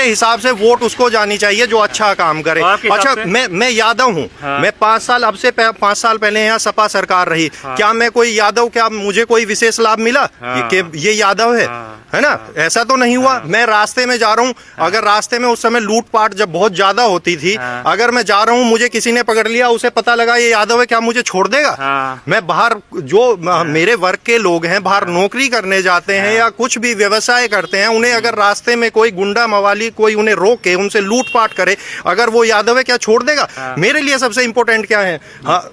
मेरे हिसाब से वोट उसको जानी चाहिए जो अच्छा काम करे। अच्छा, मैं यादव हूँ। मैं 5 साल, अब से 5 साल पहले यहाँ सपा सरकार रही। क्या मैं कोई यादव, क्या मुझे कोई विशेष लाभ मिला कि ये यादव है ना? ऐसा तो नहीं हुआ। मैं रास्ते में जा रहा हूँ, अगर रास्ते में उस समय लूटपाट जब बहुत ज्यादा होती थी, अगर मैं जा रहा हूँ, मुझे किसी ने पकड़ लिया, उसे पता लगा ये यादव है, क्या मुझे छोड़ देगा? मैं बाहर, जो मेरे वर्ग के लोग हैं, बाहर नौकरी करने जाते हैं या कुछ भी व्यवसाय करते हैं, उन्हें अगर रास्ते में कोई गुंडा मवाली कोई उन्हें रोके, उनसे लूटपाट करे, अगर वो यादव है, क्या छोड़ देगा? मेरे लिए सबसे इंपॉर्टेंट क्या है,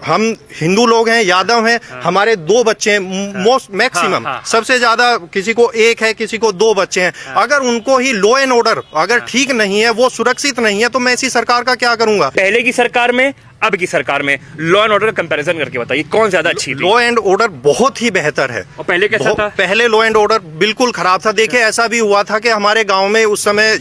हम हिंदू लोग हैं, यादव हैं, हमारे 2 बच्चे हैं, मोस्ट मैक्सिमम, सबसे ज्यादा किसी को 1 है, किसी को 2 बच्चे हैं। अगर उनको ही लॉ एंड ऑर्डर अगर ठीक नहीं है, वो सुरक्षित नहीं है, तो मैं ऐसी सरकार का क्या करूंगा? पहले की सरकार में, अब की सरकार में लॉ एंड ऑर्डर कंपैरिजन करके बताइए कौन ज्यादा अच्छी थी? लॉ एंड ऑर्डर बहुत ही बेहतर है। और पहले कैसा था? पहले लॉ एंड ऑर्डर बिल्कुल खराब था। देखिए, ऐसा भी हुआ था कि हमारे गांव में उस समय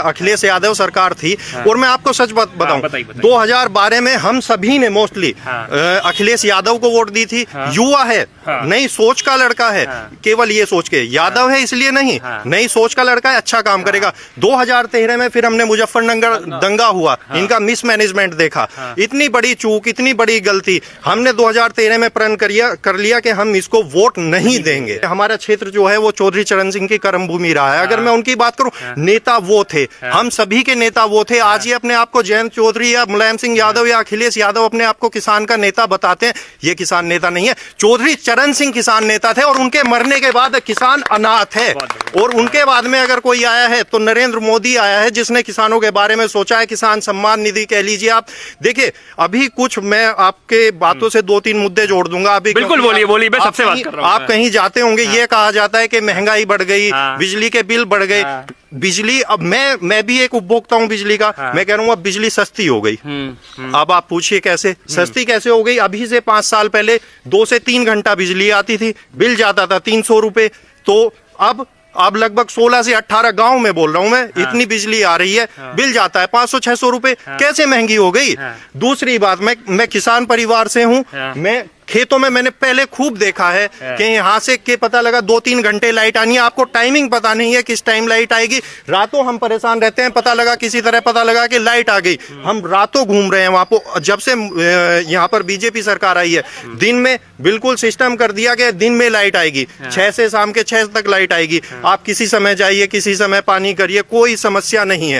अखिलेश यादव सरकार थी, और मैं आपको सच बताऊं, 2012 में हम सभी ने मोस्टली अखिलेश यादव को वोट दी थी। युवा है, नई सोच का लड़का है, केवल ये सोच के यादव है इसलिए नहीं, नई सोच का लड़का है, अच्छा काम करेगा। 2013 में फिर हमने मुजफ्फरनगर दंगा हुआ, इनका मिसमैनेजमेंट देखा, इतनी बड़ी चूक, इतनी बड़ी गलती, हमने 2013 में प्रण कर लिया कि हम इसको वोट नहीं देंगे। हमारा क्षेत्र जो है वो चौधरी चरण सिंह की कर्म भूमि रहा है। अगर मैं उनकी बात करूं, नेता वो थे, हम सभी के नेता वो थे। आज ये अपने आप को जयंत चौधरी या मुलायम सिंह यादव या अखिलेश यादव अपने आप को किसान का नेता बताते हैं, ये किसान नेता नहीं है। चौधरी चरण सिंह किसान नेता थे, और उनके मरने के बाद किसान अनाथ है। और उनके बाद में अगर कोई आया है तो नरेंद्र मोदी आया है, जिसने किसानों के बारे में सोचा है। किसान सम्मान निधि कह लीजिए आप। देखिए, अभी कुछ मैं आपके बातों से 2-3 मुद्दे जोड़ दूंगा। अभी बिल्कुल बोलिए, मैं सबसे बात कर रहा हूं। आप कहीं जाते होंगे, ये कहा जाता है कि महंगाई बढ़ गई, बिजली के बिल बढ़ गए। बिजली, अब मैं भी एक उपभोक्ता हूं बिजली का, मैं कह रहा हूं अब बिजली सस्ती हो गई। अब आप पूछिए कैसे सस्ती कैसे हो गई? अभी से 5 साल पहले 2 से 3 घंटा बिजली आती थी, बिल जाता था 300 रुपए, तो अब लगभग 16 से 18 गांव में बोल रहा हूं मैं, इतनी बिजली आ रही है, बिल जाता है 500-600 रुपए। कैसे महंगी हो गई? दूसरी बात, मैं किसान परिवार से हूं, मैं खेतों में मैंने पहले खूब देखा है कि यहाँ से के पता लगा 2-3 घंटे लाइट आनी है, आपको टाइमिंग पता नहीं है किस टाइम लाइट आएगी। रातों हम परेशान रहते हैं, पता लगा किसी तरह पता लगा कि लाइट आ गई, हम रातों घूम रहे हैं वहां पर। जब से यहाँ पर बीजेपी सरकार आई है, दिन में बिल्कुल सिस्टम कर दिया कि दिन में लाइट आएगी, 6 से शाम के 6 तक लाइट आएगी। आप किसी समय जाइए, किसी समय पानी करिए, कोई समस्या नहीं है।